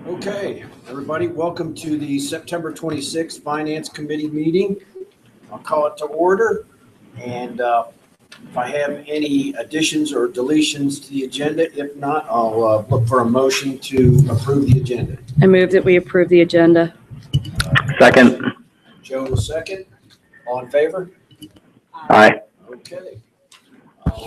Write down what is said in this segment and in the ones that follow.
Okay, everybody, welcome to the September 26th Finance Committee meeting. I'll call it to order. And if I have any additions or deletions to the agenda, if not, I'll look for a motion to approve the agenda. I move that we approve the agenda. Second. Joe, the second. All in favor? Aye. Okay.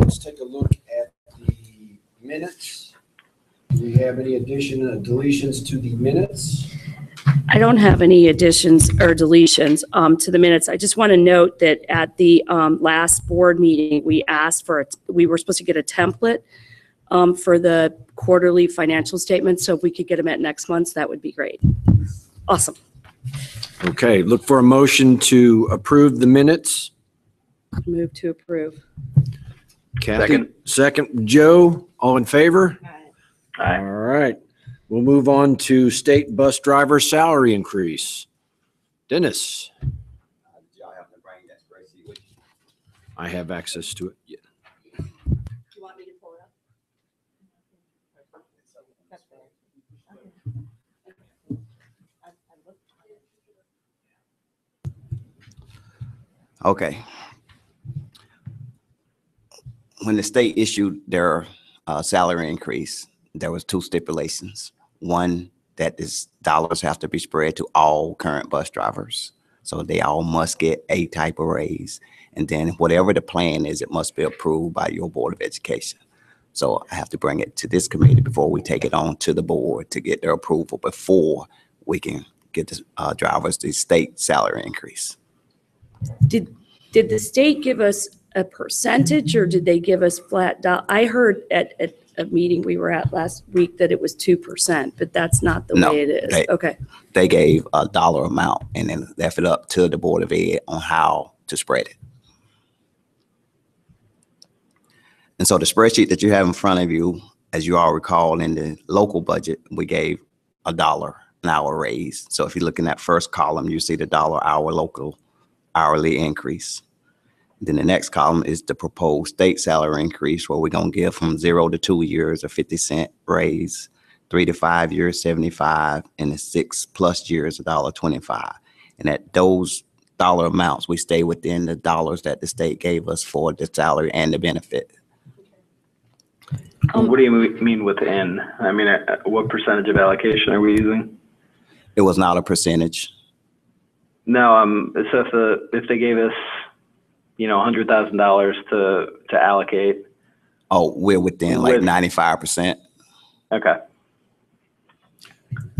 Let's take a look at the minutes. Do we have any addition or deletions to the minutes? I don't have any additions or deletions to the minutes. I just want to note that at the last board meeting, we asked for we were supposed to get a template for the quarterly financial statements. So if we could get them at next month's, that would be great. Awesome. Okay, look for a motion to approve the minutes. Move to approve. Kathy, second. Joe, all in favor? Aye. All right. We'll move on to state bus driver salary increase. Dennis. I have access to it. Yeah. Do you want me to pull it up? Okay. When the state issued their salary increase, there was two stipulations. One, that is dollars have to be spread to all current bus drivers. So they all must get a type of raise. And then whatever the plan is, it must be approved by your Board of Education. So I have to bring it to this committee before we take it on to the board to get their approval before we can get the drivers the state salary increase. Did the state give us a percentage or did they give us flat dollar? I heard at a meeting we were at last week that it was 2%, but that's not the way it is. Okay. They gave a dollar amount and then left it up to the Board of Ed on how to spread it. And so the spreadsheet that you have in front of you, as you all recall, in the local budget, we gave $1 an hour raise. So if you look in that first column, you see the $1 hour local hourly increase. Then the next column is the proposed state salary increase, where we're going to give from 0 to 2 years a 50-cent raise, 3 to 5 years 75, and the 6+ years $1.25. And at those dollar amounts, we stay within the dollars that the state gave us for the salary and the benefit. What do you mean within? I mean, what percentage of allocation are we using? It was not a percentage. No, so if they gave us, $100,000 to allocate. Oh, we're within like 95%. Okay.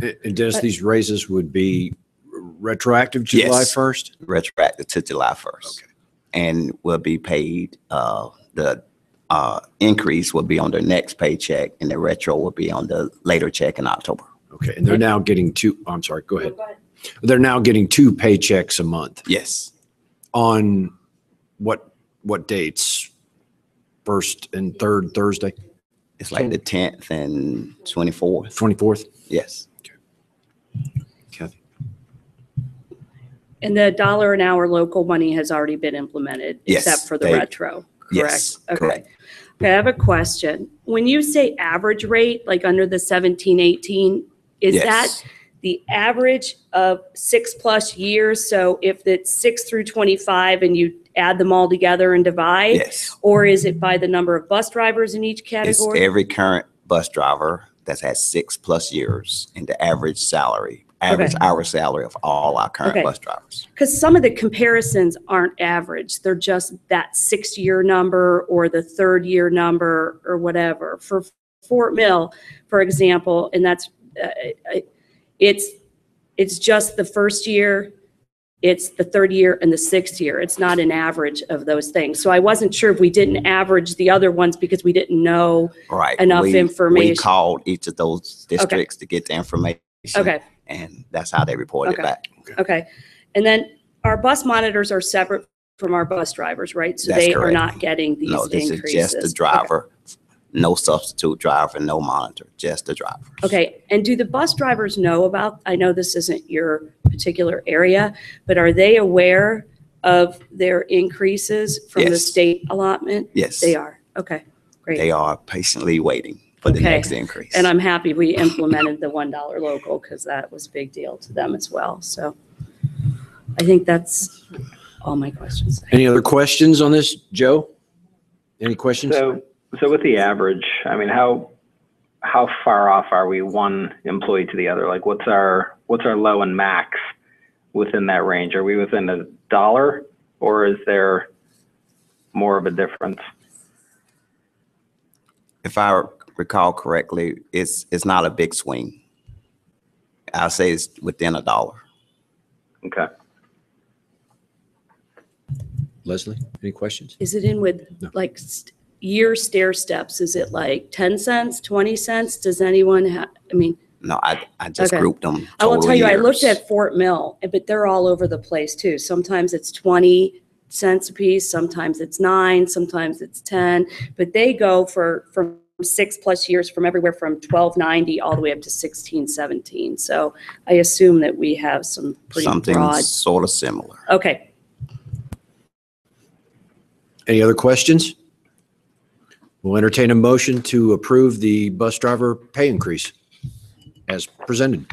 And Dennis, these raises would be retroactive July 1st? Retroactive to July 1st. Okay. And will be paid, the increase will be on their next paycheck and the retro will be on the later check in October. Okay, and they're now getting I'm sorry, go ahead. They're now getting 2 paychecks a month. Yes. On what dates? First and third Thursday? It's like the 10th and 24th. 24th? Yes. Okay. Kathy. And the $1 an hour local money has already been implemented, Yes, except for the retro, correct? Yes, okay. correct. Okay, I have a question. When you say average rate, like under the 17-18, is Yes. that the average of 6+ years? So if it's 6 through 25 and you add them all together and divide? Yes. Or is it by the number of bus drivers in each category? It's every current bus driver that's had 6+ years and the average salary, hour salary of all our current bus drivers. Because some of the comparisons aren't average. They're just that 6-year number or the 3rd-year number or whatever. For Fort Mill, for example, and that's it's just the 1st year, it's the 3rd year and the 6th year. It's not an average of those things. So I wasn't sure if we didn't average the other ones because we didn't know enough information. We called each of those districts to get the information. Okay. And that's how they reported it back. Okay. And then our bus monitors are separate from our bus drivers, right? So That's they correct. are not getting these increases. No, this is just the driver. No substitute driver, no monitor, just the drivers. Okay, and do the bus drivers know about, I know this isn't your particular area, but are they aware of their increases from the Yes. state allotment? Yes. They are, okay, great. They are patiently waiting. for the Okay. next increase. And I'm happy we implemented the $1 local because that was a big deal to them as well. So I think that's all my questions. Any other questions on this, Joe? Any questions? So with the average, I mean, how far off are we one employee to the other? Like what's our low and max within that range? Are we within $1 or is there more of a difference? If I recall correctly, it's not a big swing. I'll say it's within $1. Okay. Leslie, any questions? Is it in with No. like year stair steps? Is it like 10 cents, 20 cents? Does anyone have, I mean, No, I just Okay. grouped them. I will total tell you, I looked years. at Fort Mill, but they're all over the place too. Sometimes it's 20 cents a piece, sometimes it's 9, sometimes it's 10, but they go from 6+ years, from everywhere from $12.90 all the way up to $16.17. So I assume that we have some pretty Something broad. sort of similar. Okay, Any other questions? We'll entertain a motion to approve the bus driver pay increase as presented.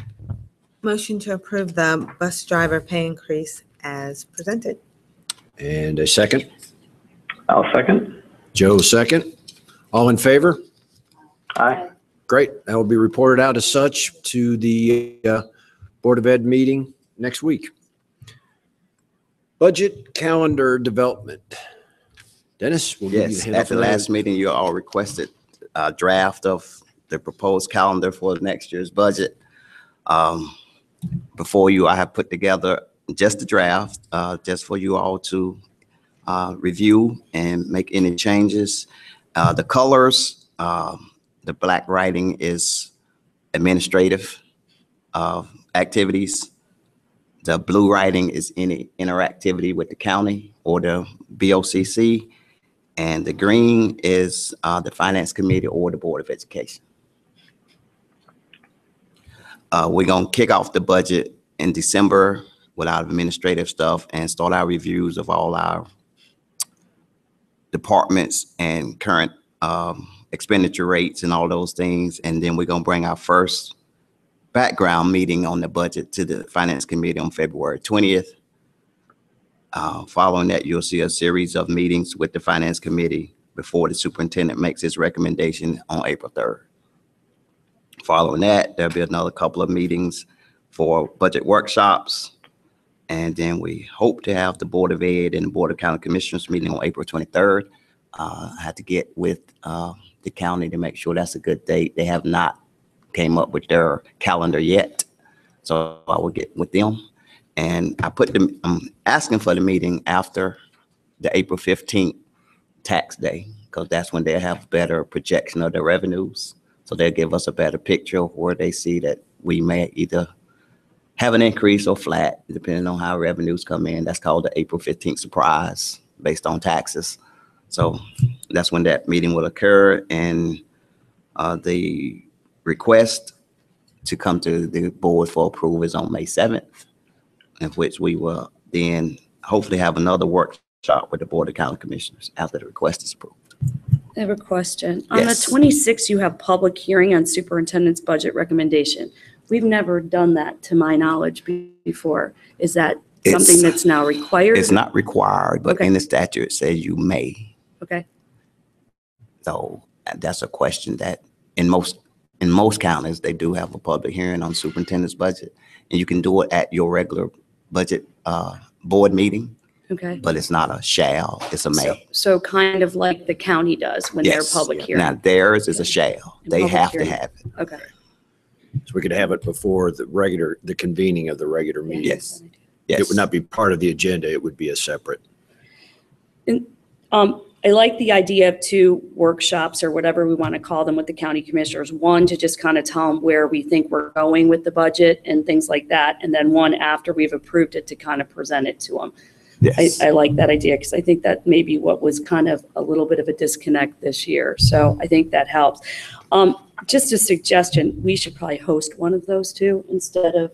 Motion to approve the bus driver pay increase as presented. And a second. I'll second. Joe, second. All in favor? Aye. Great. That will be reported out as such to the Board of Ed meeting next week. Budget calendar development. Dennis, we'll give you Yes, the handout at for the that. last meeting, you all requested a draft of the proposed calendar for next year's budget. Before you, I have put together just a draft, just for you all to review and make any changes. The colors, the black writing is administrative activities. The blue writing is any interactivity with the county or the BOCC. And the green is the Finance Committee or the Board of Education. We're going to kick off the budget in December with our administrative stuff and start our reviews of all our departments and current expenditure rates and all those things. And then we're going to bring our first background meeting on the budget to the Finance Committee on February 20th. Following that, you'll see a series of meetings with the Finance Committee before the superintendent makes his recommendation on April 3rd. Following that, there'll be another couple of meetings for budget workshops. And then we hope to have the Board of Ed and the Board of County Commissioners meeting on April 23rd. I had to get with the county to make sure that's a good date. They have not came up with their calendar yet. So I will get with them. And I'm asking for the meeting after the April 15th tax day, because that's when they'll have better projection of the revenues. So they'll give us a better picture of where they see that we may either have an increase or flat, depending on how revenues come in. That's called the April 15th surprise based on taxes. So that's when that meeting will occur. And the request to come to the board for approval is on May 7th, in which we will then hopefully have another workshop with the Board of County Commissioners after the request is approved. I have a question. On the Yes. 26th, you have public hearing on superintendent's budget recommendation. We've never done that, to my knowledge, before. Is that something It's- that's now required? It's not required, but Okay. in the statute, it says you may. Okay, So that's a question that in most counties, they do have a public hearing on superintendent's budget. And you can do it at your regular budget board meeting, okay. but it's not a shall, it's a may. So kind of like the county does when they're Yes. public hearing? Now theirs is a shall. And They public have to hearing. have it. Okay. So we could have it before the convening of the regular meeting. Yes. It Yes. would not be part of the agenda. It would be a separate. I like the idea of 2 workshops or whatever we want to call them with the county commissioners. One to just kind of tell them where we think we're going with the budget and things like that. And then one after we've approved it to kind of present it to them. Yes. I like that idea because I think that may be what was kind of a little bit of a disconnect this year. So I think that helps. Just a suggestion, we should probably host one of those 2 instead of,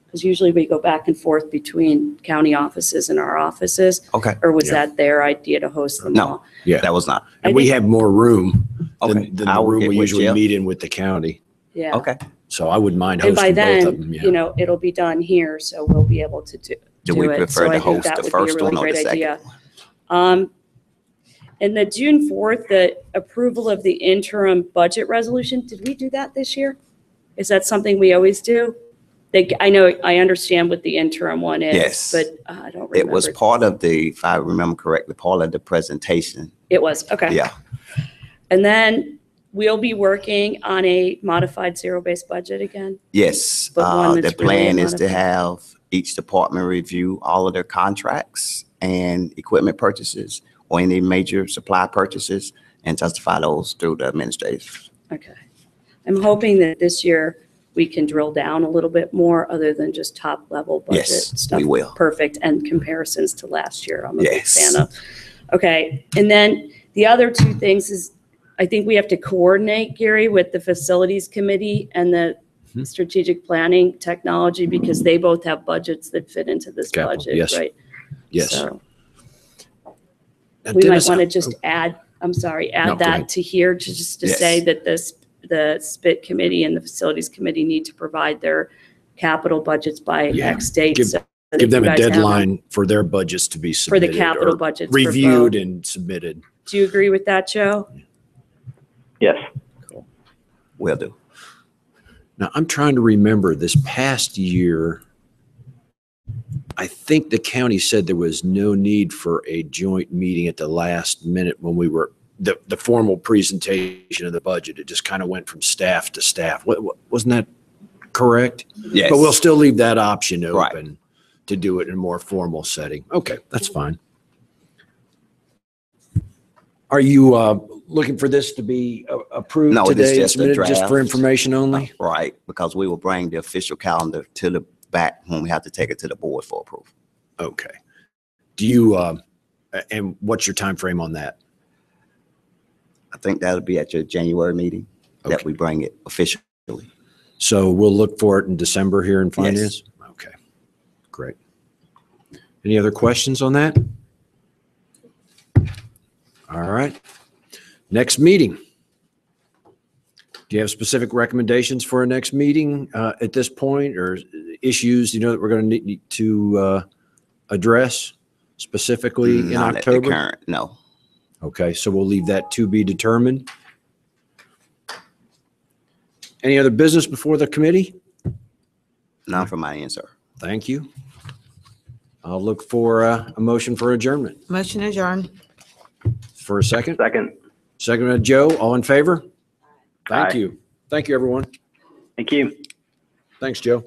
because usually we go back and forth between county offices and our offices. Okay. Or was Yeah. that their idea to host them No. all? Yeah. That was not. And we have more room Okay. than I the will room get we with usually Jeff. meet in with the county. Yeah. Okay. So I wouldn't mind And by hosting both of then, them. you know, it'll be done here, so we'll be able to do we it. prefer So to I think host that the would be a first really one or great the second idea. one? And the June 4th, the approval of the interim budget resolution, did we do that this year? Is that something we always do? I know, I understand what the interim one is, Yes. but I don't remember. It was part of the, if I remember correctly, part of the presentation. It was, okay. Yeah. And then we'll be working on a modified zero-based budget again. Yes. But one The that's really plan is to modified. have each department review all of their contracts and equipment purchases or any major supply purchases and justify those through the administrative. Okay. I'm hoping that this year we can drill down a little bit more other than just top level budget Yes, stuff. we will. Perfect. And comparisons to last year. I'm a big Yes. fan of. Okay. And then the other two things is I think we have to coordinate, Gary, with the facilities committee and the strategic planning technology because they both have budgets that fit into this Capital, budget, yes. right? Yes. So Now, we Dennis, might want to just add, I'm sorry, No, add go ahead. that to here to just to say Yes. that the SPIT committee and the facilities committee need to provide their capital budgets by Yeah. X date. Give- so that give them you a guys have deadline for their budgets to be For the submitted. capital or budgets. for Reviewed both. and submitted. Do you agree with that, Joe? Yes. Will do. Now, I'm trying to remember this past year, I think the county said there was no need for a joint meeting at the last minute when we were, the formal presentation of the budget. It just kind of went from staff to staff. Wasn't that correct? Yes. But we'll still leave that option Right. open to do it in a more formal setting. Okay, that's fine. Are you looking for this to be approved No, this is today? just a Submitted just for draft. information only? Right, because we will bring the official calendar to the back when we have to take it to the board for approval. Okay. Do you, and what's your time frame on that? I think that'll be at your January meeting that Okay. we bring it officially. So we'll look for it in December here in finance? Okay, great. Any other questions on that? All right. Next meeting. Do you have specific recommendations for a next meeting at this point or issues you know that we're going to need to address specifically in Not at the October? current, no. Okay, so we'll leave that to be determined. Any other business before the committee? None from my end, sir. Thank you. I'll look for a motion for adjournment. Motion adjourned. For a second. Second. Second, Joe, all in favor? Thank Aye. you. Thank you, everyone. Thank you. Thanks, Joe.